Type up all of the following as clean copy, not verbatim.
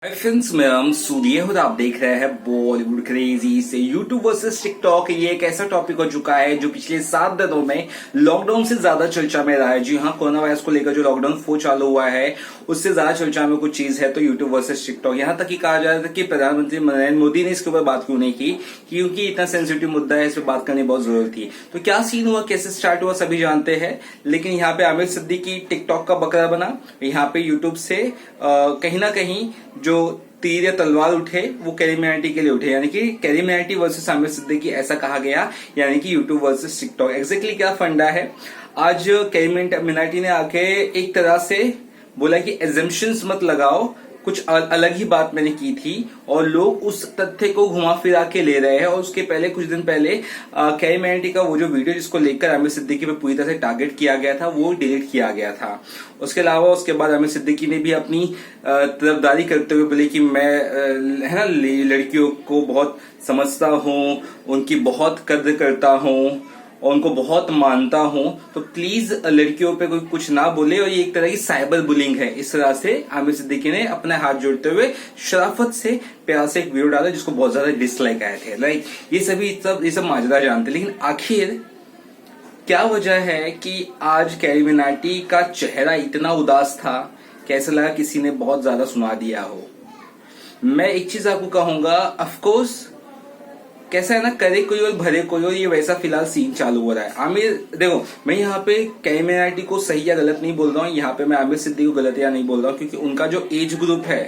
Hi friends, मैं सूर्य और आप देख रहे हैं बॉलीवुड क्रेजी से यूट्यूब वर्सेस टिकटॉक। ये एक ऐसा टॉपिक हो चुका है जो पिछले 7 दिनों में लॉकडाउन से ज्यादा चर्चा में रहा है। जी हाँ, कोरोना वायरस को लेकर जो लॉकडाउन चालू हुआ है उससे ज्यादा चर्चा में कुछ चीज है तो यूट्यूब वर्सेस टिकटॉक। यहाँ तक कि कहा जा रहा था कि प्रधानमंत्री नरेंद्र मोदी ने इसके ऊपर बात क्यों नहीं की, क्योंकि इतना सेंसिटिव मुद्दा है, इस पर बात करनी बहुत जरूरत थी। तो क्या सीन हुआ, कैसे स्टार्ट हुआ, सभी जानते हैं। लेकिन यहाँ पे आमिर सिद्दीकी टिकटॉक का बकरा बना। यहाँ पे यूट्यूब से कहीं ना कहीं जो तीर या तलवार उठे वो कैरी मिनाटी के लिए उठे, यानी कि कैरी मिनाटी वर्सेस आमिर सिद्दीकी ऐसा कहा गया, यानी कि यूट्यूब वर्सेस टिकटॉक। एग्जैक्टली क्या फंडा है, आज कैरी मिनाटी ने आके एक तरह से बोला कि एजम्पशंस मत लगाओ, कुछ अलग ही बात मैंने की थी और लोग उस तथ्य को घुमा फिरा के ले रहे हैं। और उसके पहले कुछ दिन पहले कैरी मिनाटी का वो जो वीडियो जिसको लेकर आमिर सिद्दीकी पे पूरी तरह से टारगेट किया गया था वो डिलीट किया गया था। उसके अलावा उसके बाद आमिर सिद्दीकी ने भी अपनी तरफदारी करते हुए बोले कि मैं है ना लड़कियों को बहुत समझता हूँ, उनकी बहुत कद्र करता हूँ और उनको बहुत मानता हूं, तो प्लीज लड़कियों पे कोई कुछ ना बोले। और ये एक तरह की साइबर बुलिंग है। इस तरह से आमिर सिद्दीकी ने अपने हाथ जोड़ते हुए शराफत से प्यार से एक वीडियो डाला जिसको बहुत ज्यादा डिसलाइक आए थे। लाइक ये सब माजरा जानते, लेकिन आखिर क्या वजह है कि आज कैरी मिनाटी का चेहरा इतना उदास था कि ऐसा लगा किसी ने बहुत ज्यादा सुना दिया हो। मैं एक चीज आपको कहूंगा, ऑफकोर्स कैसा है ना, करे कोई और भरे कोई और, ये वैसा फिलहाल सीन चालू हो रहा है। आमिर देखो, मैं यहाँ पे कैरी मिनाटी को सही या गलत नहीं बोल रहा हूँ, यहाँ पे मैं आमिर सिद्दीकी को गलत या नहीं बोल रहा हूँ, क्योंकि उनका जो एज ग्रुप है,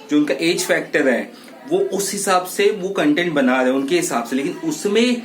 जो उनका एज फैक्टर है, वो उस हिसाब से वो कंटेंट बना रहे हैं उनके हिसाब से। लेकिन उसमें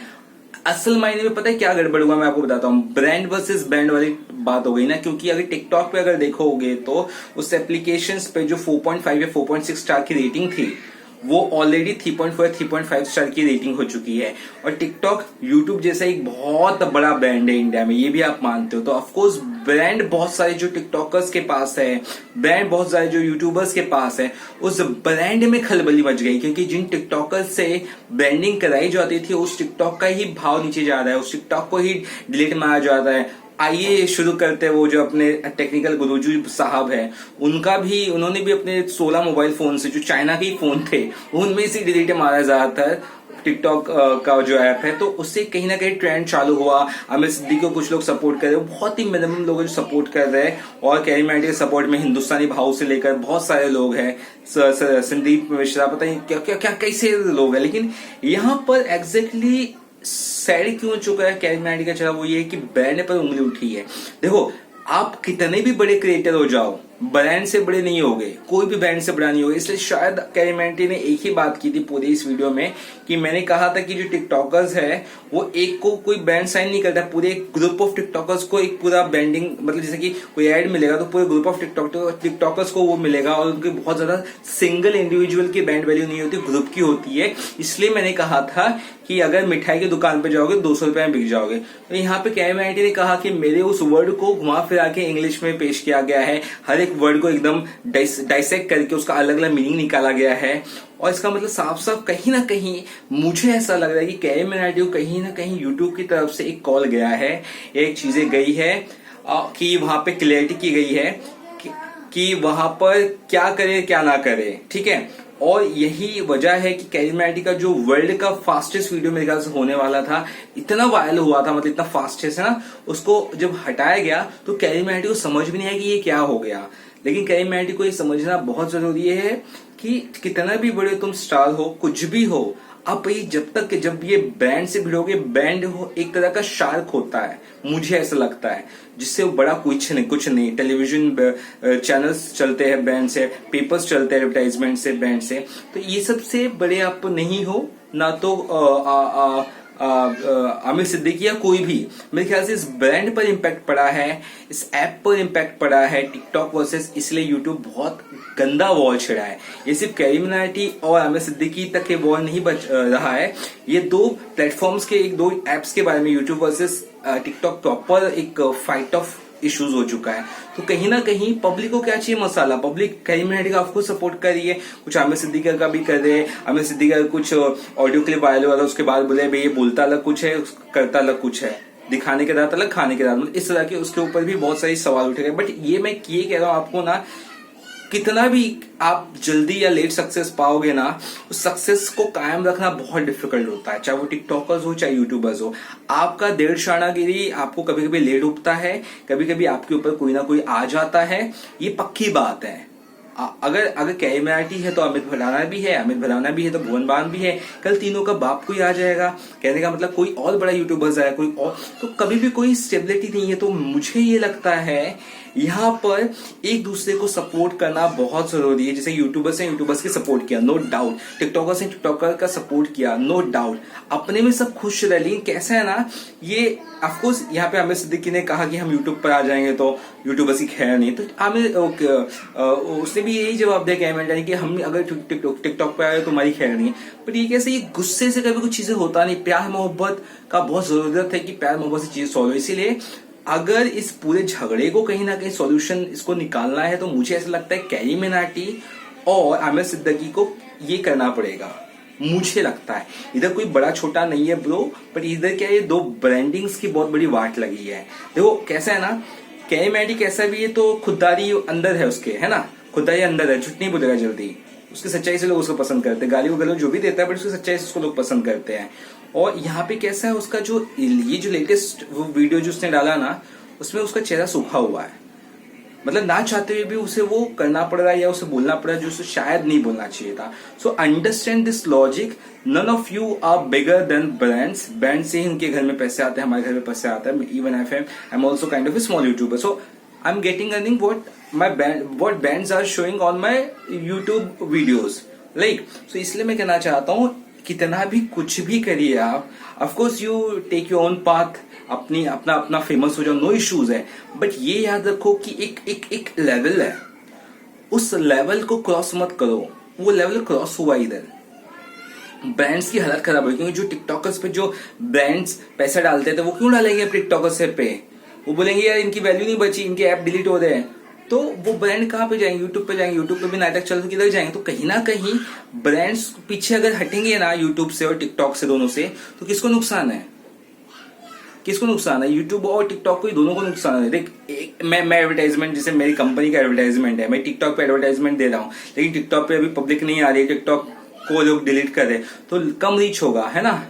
असल मायने में पता है क्या गड़बड़ हुआ, मैं आपको बताता हूँ। ब्रांड वर्सेस ब्रांड वाली बात हो गई ना, क्योंकि अगर टिकटॉक पे अगर देखोगे तो उस एप्लीकेशन पे जो 4.5 या 4.6 स्टार की रेटिंग थी वो ऑलरेडी 3.4 3.5 स्टार की रेटिंग हो चुकी है। और टिकटॉक यूट्यूब जैसा एक बहुत बड़ा ब्रांड है इंडिया में, ये भी आप मानते हो। तो ऑफकोर्स ब्रांड बहुत सारे जो टिकटॉकर्स के पास है, ब्रांड बहुत सारे जो यूट्यूबर्स के पास है, उस ब्रांड में खलबली मच गई, क्योंकि जिन टिकटॉकर्स से ब्रांडिंग कराई जाती थी उस टिकटॉक का ही भाव नीचे जा रहा है, उस टिकटॉक को ही डिलीट मारा जा रहा है। आइए शुरू करते हैं। वो जो अपने टेक्निकल गुरुजी साहब हैं, उन्होंने भी अपने 16 मोबाइल फोन से, जो चाइना के फोन थे, उनमें से डिलीट मारा ज्यादातर टिकटॉक का जो ऐप है। तो उससे कहीं ना कहीं ट्रेंड चालू हुआ। आमिर सिद्दीकी को कुछ लोग सपोर्ट कर रहे हैं, बहुत ही मिनिमम लोग जो सपोर्ट कर रहे हैं। और कैरी मिनाटी के सपोर्ट में हिंदुस्तानी भाव से लेकर बहुत सारे लोग हैं, संदीप मिश्रा, पता नहीं क्या क्या क्या कैसे लोग हैं। लेकिन यहाँ पर एग्जैक्टली सैड क्यों चुका है कैरी मिनाटी का चेहरा, वो ये है कि ब्रांड पर उंगली उठी है। देखो, आप कितने भी बड़े क्रिएटर हो जाओ, ब्रांड से बड़े नहीं होगे, कोई भी ब्रांड से बड़ा नहीं होगा। इसलिए शायद कैरी मिनाटी ने एक ही बात की थी पूरी इस वीडियो में, कि मैंने कहा था कि जो टिकटॉकर्स है वो एक को कोई ब्रांड साइन नहीं करता, पूरे एक ग्रुप ऑफ टिकटॉकर्स को एक पूरा ब्रांडिंग, मतलब जैसे कि कोई ऐड मिलेगा तो पूरे ग्रुप ऑफ टिकटॉकर्स को वो मिलेगा। और उनकी बहुत ज्यादा सिंगल इंडिविजुअल की ब्रांड वैल्यू नहीं होती, ग्रुप की होती है। इसलिए मैंने कहा था कि अगर मिठाई की दुकान पे जाओगे 200 रुपए में बिक जाओगे। तो यहाँ पे कैरी मिनाटी ने कहा कि मेरे उस वर्ड को घुमा फिरा के इंग्लिश में पेश किया गया है, हर एक वर्ड को एकदम डाइसेक्ट करके उसका अलग अलग मीनिंग निकाला गया है। और इसका मतलब साफ साफ कहीं ना कहीं मुझे ऐसा लग रहा है कि कैरी मिनाटी को कहीं ना कहीं यूट्यूब की तरफ से एक कॉल गया है, एक चीजें गई है कि वहां पे क्लियरिटी की गई है कि वहां पर क्या करे क्या ना करे, ठीक है। और यही वजह है कि कैरी मिनाटी का जो वर्ल्ड का फास्टेस्ट वीडियो मेरे ख्याल से होने वाला था, इतना वायरल हुआ था, मतलब इतना फास्टेस्ट है ना, उसको जब हटाया गया तो कैरी मिनाटी को समझ भी नहीं आया कि ये क्या हो गया। लेकिन कैरी मिनाटी को ये समझना बहुत जरूरी है कि कितना भी बड़े तुम स्टार हो, कुछ भी हो, आप ये जब ये बैंड से भिड़ोगे, बैंड हो एक तरह का शार्क होता है, मुझे ऐसा लगता है, जिससे वो बड़ा कुछ नहीं। टेलीविजन चैनल्स चलते हैं बैंड से, पेपर्स चलते हैं एडवर्टाइजमेंट से, बैंड से। तो ये सबसे बड़े आप नहीं हो ना, तो आमिर सिद्दीकी या कोई भी। मेरे ख्याल से इस ब्रांड पर इम्पैक्ट पड़ा है, इस ऐप पर इम्पैक्ट पड़ा है टिकटॉक वर्सेस, इसलिए यूट्यूब बहुत गंदा वॉल छिड़ा है। ये सिर्फ कैरी मिनाटी और आमिर सिद्दीकी तक ये वॉल नहीं बच रहा है, ये दो प्लेटफॉर्म्स के, एक दो एप्स के बारे में, यूट्यूब वर्सेस टिकटॉक प्रॉपर एक फाइट ऑफ इश्यूज हो चुका है। तो कहीं ना कहीं पब्लिक को क्या चाहिए, मसाला। पब्लिक कैरी मिनाटी का आपको सपोर्ट कर रही है, कुछ आमिर सिद्दीकी का भी कर रहे हैं। आमिर सिद्दीकी का कुछ ऑडियो क्लिप वायरल हुआ था, उसके बाद बोले भाई ये बोलता अलग कुछ है, करता अलग कुछ है, दिखाने के दांत अलग, खाने के दांत, इस तरह के उसके ऊपर भी बहुत सारे सवाल उठे गए। बट ये मैं ये कह रहा हूं आपको ना, कितना भी आप जल्दी या लेट सक्सेस पाओगे ना, उस सक्सेस को कायम रखना बहुत डिफिकल्ट होता है, चाहे वो टिकटॉकर्स हो चाहे यूट्यूबर्स हो। आपका देर शानागिरी आपको कभी कभी लेट उठता है, कभी कभी आपके ऊपर कोई ना कोई आ जाता है, ये पक्की बात है। अगर कैरियरिटी है तो अमित भलाना भी है, अमित भलाना भी है तो भुवन बाम भी है, कल तीनों का बाप कोई आ जाएगा। कहने का मतलब कोई और बड़ा यूट्यूबर्स आया, कोई और, तो कभी भी कोई स्टेबिलिटी नहीं है। तो मुझे ये लगता है यहाँ पर एक दूसरे को सपोर्ट करना बहुत जरूरी है। जैसे यूट्यूबर्स हैं, यूट्यूबर्स के सपोर्ट किया, नो डाउट। टिकटॉकर्स हैं, टिकटॉकर का सपोर्ट किया, नो डाउट। अपने में सब खुश रह, लेकिन कैसा है ना, ये ऑफकोर्स यहाँ पे आमिर सिद्दीकी ने कहा कि हम यूट्यूब पर आ जाएंगे तो यूट्यूबर्स की खैर नहीं, तो आमिर उसने भी यही जवाब दिया कैमरा कि हम अगर टिकटॉक पे आए तो हमारी खैर नहीं है। पर ये कैसे, ये गुस्से से कभी कुछ चीजें होता नहीं, प्यार मोहब्बत का बहुत जरूरत है कि प्यार मोहब्बत से चीजें सॉल्व हो। इसीलिए अगर इस पूरे झगड़े को कहीं ना कहीं सॉल्यूशन इसको निकालना है तो मुझे ऐसा लगता है कैरी मिनाटी और आमिर सिद्दीकी को ये करना पड़ेगा। मुझे लगता है इधर कोई बड़ा छोटा नहीं है ब्रो, पर इधर क्या, ये दो ब्रांडिंग्स की बहुत बड़ी वाट लगी है। देखो कैसा है ना, कैरी मिनाटी कैसा भी है तो खुददारी अंदर है उसके, है ना, खुददारी अंदर है, झूठ नहीं बोलेगा जल्दी। उसकी सच्चाई से लोग उसको पसंद करते हैं, गाली गलौज जो भी देता है बट उसकी सच्चाई से उसको लोग पसंद करते हैं। और यहाँ पे कैसा है, उसका जो ये जो लेटेस्ट वीडियो जो उसने डाला ना, उसमें उसका चेहरा सूखा हुआ है, मतलब ना चाहते हुए भी उसे वो करना पड़ रहा है या उसे बोलना पड़ रहा है जो उसे शायद नहीं बोलना चाहिए था। So understand this logic, none of you are bigger than brands. Brand से ही उनके घर में पैसे आते हैं, हमारे घर में पैसे आता है। Even I am also kind of A small YouTuber, so I am getting earning what brands are showing on my YouTube videos, like, so इसलिए मैं कहना चाहता हूँ कितना भी कुछ भी करिए आप, of course you take your own path, अपना फेमस हो जाओ, नो इश्यूज है, बट ये याद रखो कि एक लेवल है, उस लेवल को क्रॉस मत करो। वो लेवल क्रॉस हुआ इधर, ब्रांड्स की हालत खराब हुई, क्योंकि जो टिकटॉकर्स पे जो ब्रांड्स पैसा डालते थे वो क्यों डालेंगे टिकटॉकर्स पे? वो बोलेंगे यार इनकी वैल्यू नहीं बची, इनके ऐप डिलीट हो रहे हैं, तो वो ब्रांड कहाँ पे जाएंगे? यूट्यूब पे जाएंगे, यूट्यूब पे भी नाटक चल तो किधर जाएंगे? तो कहीं ना कहीं ब्रांड्स पीछे अगर हटेंगे ना यूट्यूब से और टिकटॉक से, दोनों से, तो किसको नुकसान है? किसको नुकसान है? यूट्यूब और टिकटॉक को, दोनों को नुकसान है। देख मैं एडवर्टाइजमेंट, जैसे मेरी कंपनी का एडवर्टाइजमेंट है, मैं टिकटॉक पे एडवर्टाइजमेंट दे रहा हूँ, लेकिन टिकटॉक पे अभी पब्लिक नहीं आ रही है, टिकटॉक को लोग डिलीट कर रहे, तो कम रीच होगा, है ना।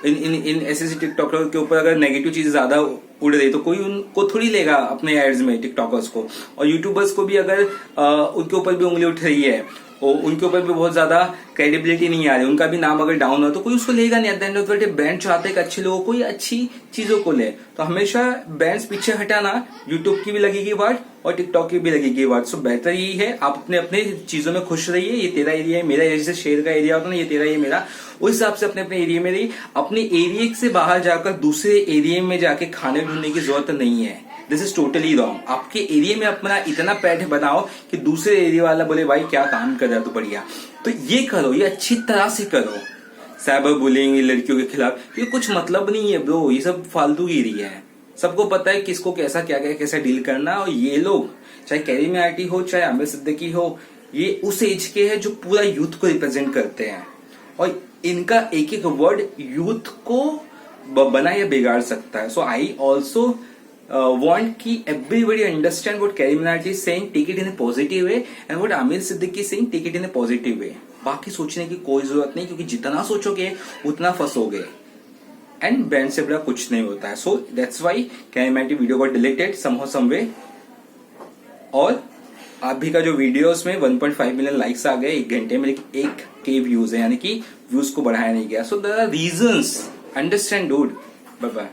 इन ऐसे टिकटॉकर के ऊपर अगर नेगेटिव चीजें ज्यादा उड़ रही तो कोई उनको थोड़ी लेगा अपने एड्स में, टिकटॉकर्स को। और यूट्यूबर्स को भी अगर उनके ऊपर भी उंगली उठ रही है और उनके ऊपर भी बहुत ज्यादा क्रेडिबिलिटी नहीं आ रही, उनका भी नाम अगर डाउन हो तो कोई उसको लेगा नहीं। At the end of the day brand चाहते हैं कि अच्छे लोगों को या अच्छी चीजों को ले, तो हमेशा ब्रांड्स पीछे हटाना, यूट्यूब की भी लगेगी वाट और टिकटॉक की भी लगेगी वाट। सो बेहतर यही है आप अपने अपने चीजों में खुश रहिए। ये तेरा एरिया है, मेरा एरिया, जैसे शेर का एरिया होता है ना, ये तेरा ये मेरा, उस हिसाब से अपने अपने एरिया में रहिए। अपने एरिया से बाहर जाकर दूसरे एरिया में जाके खाने ढूंढने की जरूरत नहीं है। This is totally wrong. आपके एरिया में अपना इतना पैठ बनाओ कि दूसरे एरिया वाला बोले भाई क्या काम कर रहा है तू, बढ़िया, तो ये करो, ये अच्छी तरह से करो। साइबर बुलिंग लड़कियों के खिलाफ ये कुछ मतलब नहीं है ब्रो, ये सब फालतूगिरी है। सबको पता है किसको कैसा क्या कैसा डील करना। और ये लोग चाहे कैरी मिनाटी हो चाहे आमिर सिद्दीकी हो, ये उस एज के हैं जो पूरा यूथ को रिप्रेजेंट करते हैं, और इनका एक एक वर्ड यूथ को बना या बिगाड़ सकता है। सो आई ऑल्सो want कि everybody understand what Carrie Minaj is saying, take it in a positive way, and what Amir Siddiqui is saying, take it in a positive way. बाकी सोचने की कोई जरूरत नहीं, क्योंकि जितना सोचोगे उतना फंसोगे, एंड बैंड से बड़ा कुछ नहीं होता है। So that's why Carrie Minaj video got deleted somehow some way, और अभी का जो वीडियोस में 1.5 मिलियन लाइक्स आ गए 1 घंटे में, लेकिन 1K व्यूज है, यानी कि व्यूज को बढ़ाया नहीं गया। So there are reasons, understand dude. Bye bye.